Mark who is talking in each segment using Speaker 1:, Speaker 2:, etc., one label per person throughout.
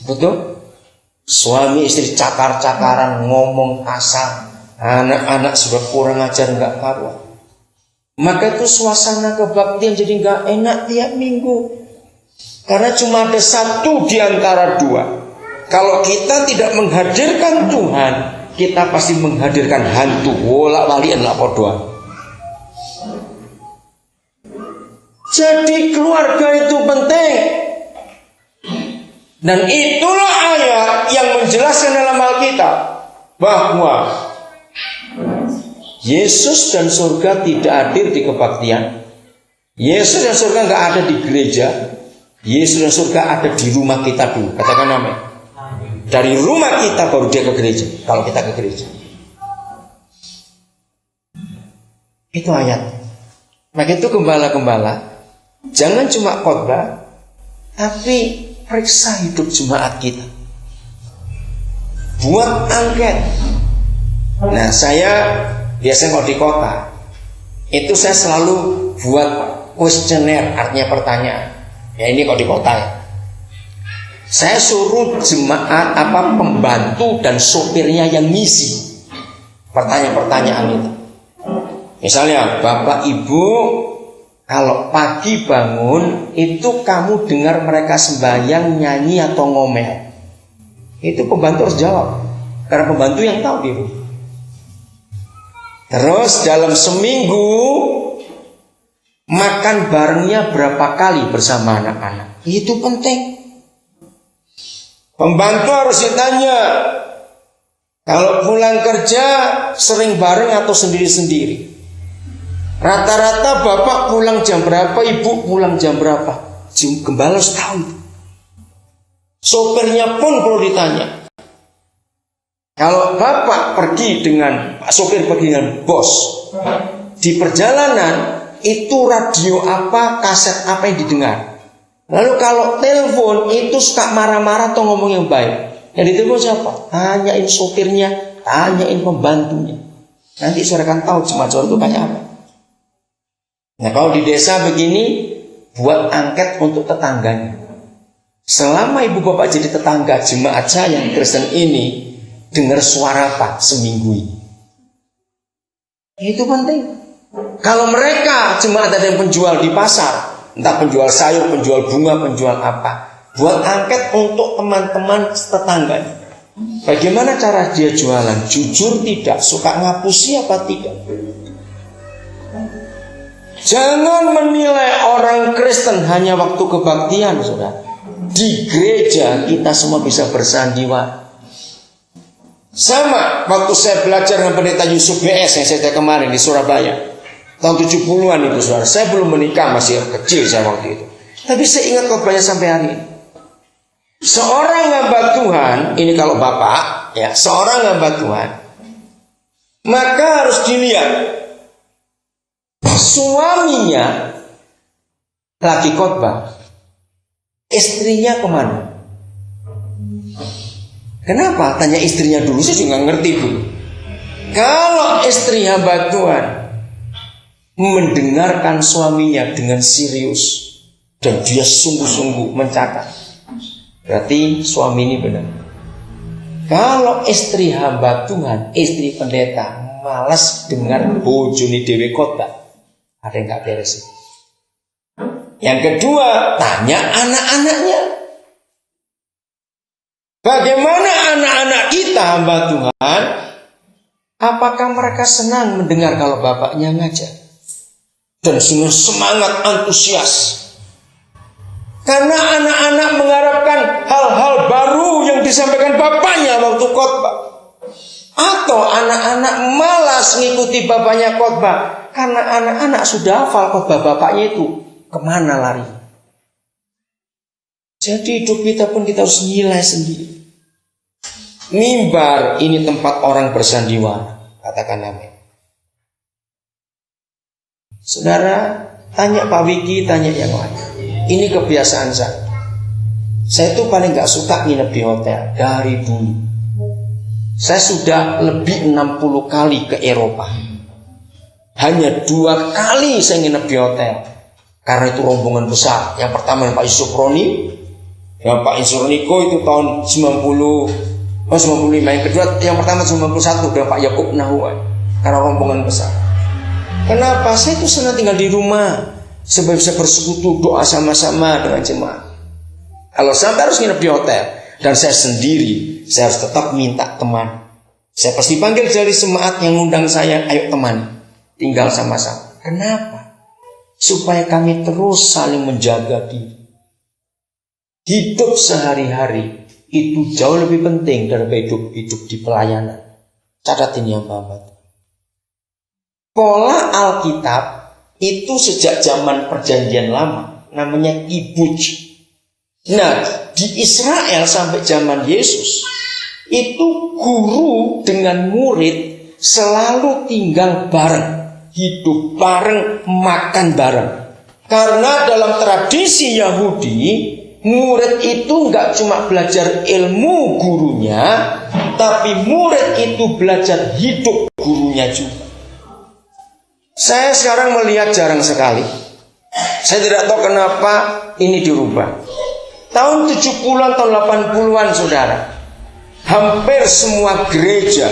Speaker 1: Betul? Suami istri cakar-cakaran, ngomong kasar, anak-anak sudah kurang ajar, nggak karuan. Maka itu suasana kebaktian jadi nggak enak tiap minggu. Karena cuma ada satu di antara dua. Kalau kita tidak menghadirkan Tuhan, kita pasti menghadirkan hantu. Wolak-walian lah podoan. Jadi keluarga itu penting. Dan itulah ayat yang menjelaskan dalam Alkitab bahwa Yesus dan surga tidak hadir di kebaktian. Yesus dan surga nggak ada di gereja. Yesus dan surga ada di rumah kita dulu. Katakan amin. Dari rumah kita baru dia ke gereja. Kalau kita ke gereja, itu ayat. Maka itu gembala-gembala, jangan cuma khotbah, tapi periksa hidup jemaat kita. Buat angket. Nah, saya biasanya kalau di kota itu saya selalu buat kuesioner, artinya pertanyaan. Ya ini kalau di kota ya. Saya suruh jemaat pembantu dan sopirnya yang ngisi pertanyaan-pertanyaan itu. Misalnya, Bapak Ibu, kalau pagi bangun itu kamu dengar mereka sembahyang, nyanyi atau ngomel? Itu pembantu harus jawab, karena pembantu yang tahu di rumah. Terus dalam seminggu makan barengnya berapa kali bersama anak-anak? Itu penting. Pembantu harus ditanya, kalau pulang kerja sering bareng atau sendiri-sendiri? Rata-rata bapak pulang jam berapa, ibu pulang jam berapa? Gembala harus tahu. Sopirnya pun perlu ditanya. Kalau bapak pergi dengan sopir pergi dengan bos, di perjalanan itu radio apa, kaset apa yang didengar. Lalu kalau telepon itu suka marah-marah atau ngomong yang baik. Yang ditelepon siapa? Tanyain sopirnya, tanyain pembantunya. Nanti saudara akan tahu jemaat itu kayak apa. Nah, kalau di desa begini, buat angket untuk tetangganya. Selama ibu bapak jadi tetangga jemaat saya yang Kristen ini, dengar suara apa seminggu ini? Itu penting. Kalau mereka jemaat ada yang penjual di pasar, entah penjual sayur, penjual bunga, penjual apa, buat angket untuk teman-teman tetangganya. Bagaimana cara dia jualan? Jujur tidak? Suka ngapusi apa tidak? Jangan menilai orang Kristen hanya waktu kebaktian, saudara. Di gereja kita semua bisa bersandiwara. Sama waktu saya belajar dengan pendeta Yusuf BS yang saya kemarin di Surabaya, tahun 70-an itu, saudara. Saya belum menikah, masih kecil saya waktu itu. Tapi saya ingat khotbahnya sampai hari ini. Seorang hamba Tuhan, ini kalau bapak, ya, seorang hamba Tuhan, maka harus dilihat suaminya lagi khotbah, istrinya kemana? Kenapa? Tanya istrinya dulu, saya juga ngerti dulu. Kalau istri hamba Tuhan mendengarkan suaminya dengan serius dan dia sungguh-sungguh mencatat, berarti suami ini benar. Kalau istri hamba Tuhan, istri pendeta malas dengar bojone dhewe khotbah, ada yang gak beres. Yang kedua, tanya anak-anaknya. Bagaimana anak-anak kita hamba Tuhan? Apakah mereka senang mendengar kalau bapaknya ngajar? Dan sungguh semangat, antusias. Karena anak-anak mengharapkan hal-hal baru yang disampaikan bapaknya waktu khotbah. Atau anak-anak malas mengikuti bapaknya khotbah karena anak-anak sudah hafal khotbah bapaknya itu, kemana lari? Jadi hidup kita pun kita harus nilai sendiri. Mimbar ini tempat orang bersandiwara, katakan amin. Saudara, tanya Pak Wiki, tanya yang lain. Ini kebiasaan saya. Saya tuh paling gak suka nginep di hotel dari dulu. Saya sudah lebih 60 kali ke Eropa. Hanya 2 kali saya nginep di hotel, karena itu rombongan besar. Yang pertama Pak Yusuf Roni, Ya Pak Insurniko itu tahun 95. Yang kedua, yang pertama 91 dengan Pak Yakub Nahuai. Karena rombongan besar. Kenapa? Saya itu senang tinggal di rumah supaya bisa bersekutu, doa sama-sama dengan jemaat. Kalau sampai harus nginep di hotel dan saya sendiri, saya harus tetap minta teman. Saya pasti panggil dari jemaat yang ngundang saya, ayo teman, tinggal sama-sama. Kenapa? Supaya kami terus saling menjaga diri. Hidup sehari-hari itu jauh lebih penting daripada hidup di pelayanan. Catat ini yang Bapak. Pola Alkitab itu sejak zaman Perjanjian Lama namanya kibuts. Nah, di Israel sampai zaman Yesus itu guru dengan murid selalu tinggal bareng, hidup bareng, makan bareng. Karena dalam tradisi Yahudi, murid itu nggak cuma belajar ilmu gurunya, tapi murid itu belajar hidup gurunya juga. Saya sekarang melihat jarang sekali. Saya tidak tahu kenapa ini dirubah. Tahun 70-an, tahun 80-an saudara, hampir semua gereja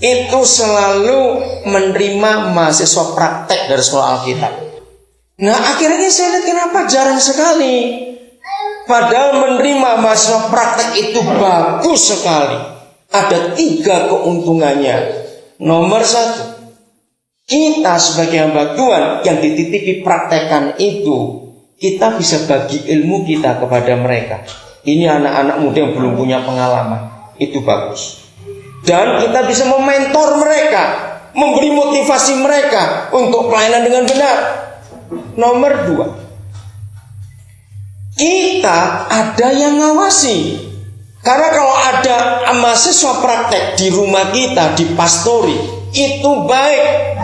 Speaker 1: itu selalu menerima mahasiswa praktek dari sekolah Alkitab. Nah akhirnya saya lihat kenapa jarang sekali. Padahal menerima mahasiswa praktek itu bagus sekali. Ada 3 keuntungannya. Nomor 1, kita sebagai hamba Tuhan yang dititipi praktekan itu, kita bisa bagi ilmu kita kepada mereka. Ini anak-anak muda yang belum punya pengalaman. Itu bagus. Dan kita bisa mementor mereka, memberi motivasi mereka untuk pelayanan dengan benar. Nomor 2, kita ada yang ngawasi. Karena kalau ada mahasiswa praktek di rumah kita, di pastori, itu baik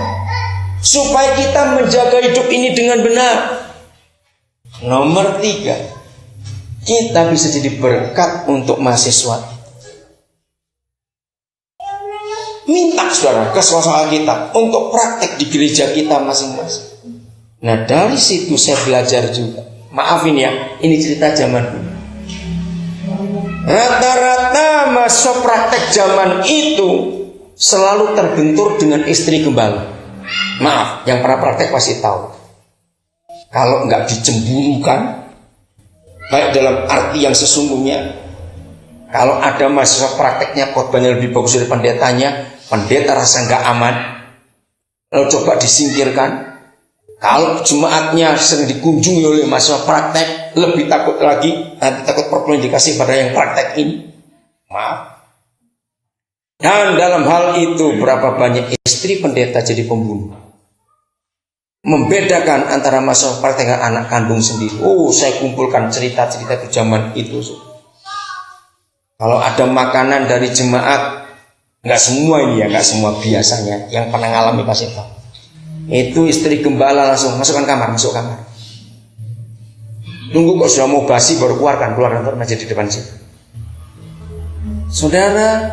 Speaker 1: supaya kita menjaga hidup ini dengan benar. Nomor 3, kita bisa jadi berkat untuk mahasiswa. Minta saudara ke sekolah kita untuk praktek di gereja kita masing-masing. Nah dari situ saya belajar juga. Maafin ya, ini cerita zaman dulu. Rata-rata mahasiswa praktek zaman itu selalu terbentur dengan istri gembala. Maaf, yang pernah praktek pasti tahu. Kalau nggak dicemburukan, baik dalam arti yang sesungguhnya, kalau ada mahasiswa prakteknya khotbahnya lebih bagus dari pendetanya, pendeta rasa nggak aman, lalu coba disingkirkan. Kalau jemaatnya sering dikunjungi oleh mahasiswa praktek, lebih takut lagi, nanti takut problem dikasih pada yang praktek ini. Maaf. Dan dalam hal itu berapa banyak istri pendeta jadi pembunuh. Membedakan antara mahasiswa praktek dengan anak kandung sendiri. Oh, saya kumpulkan cerita-cerita di zaman itu. Kalau ada makanan dari jemaat, nggak semua ini ya, nggak semua biasanya. Yang pernah ngalami pasti tahu. Itu istri gembala langsung masuk kamar. Tunggu kok sudah mau basi baru keluarkan aja di depan situ. Saudara,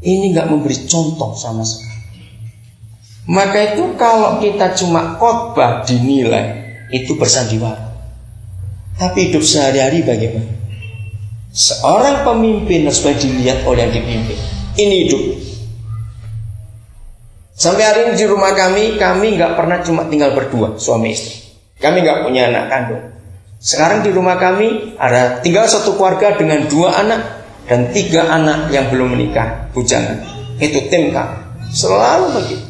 Speaker 1: ini nggak memberi contoh sama sekali. Maka itu kalau kita cuma khotbah dinilai itu bersandiwara. Tapi hidup sehari-hari bagaimana? Seorang pemimpin harus dilihat oleh yang dipimpin. Ini hidup. Sampai hari ini di rumah kami nggak pernah cuma tinggal berdua suami istri. Kami nggak punya anak kandung. Sekarang di rumah kami ada tinggal satu keluarga dengan 2 anak dan 3 anak yang belum menikah, bujangan. Itu tim kami. Selalu begitu.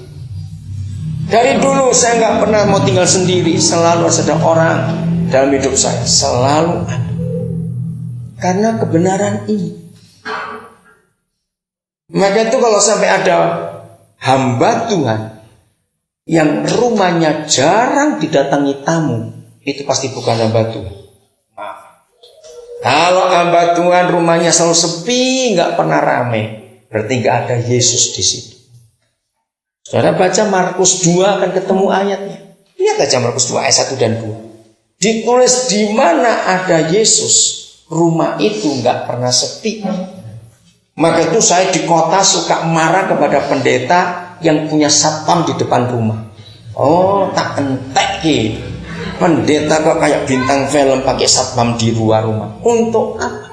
Speaker 1: Dari dulu saya nggak pernah mau tinggal sendiri, selalu ada orang dalam hidup saya, selalu ada. Karena kebenaran ini. Maka itu kalau sampai ada hamba Tuhan yang rumahnya jarang didatangi tamu, itu pasti bukan hamba Tuhan. Maaf. Kalau hamba Tuhan rumahnya selalu sepi, nggak pernah ramai, berarti nggak ada Yesus di situ. Saudara baca Markus 2 akan ketemu ayatnya. Lihat aja Markus 2 ayat 1 dan 2. Ditulis di mana ada Yesus, rumah itu nggak pernah sepi. Maka itu saya di kota suka marah kepada pendeta yang punya satpam di depan rumah. Oh tak entek gitu. Pendeta kok kayak bintang film pakai satpam di luar rumah. Untuk apa?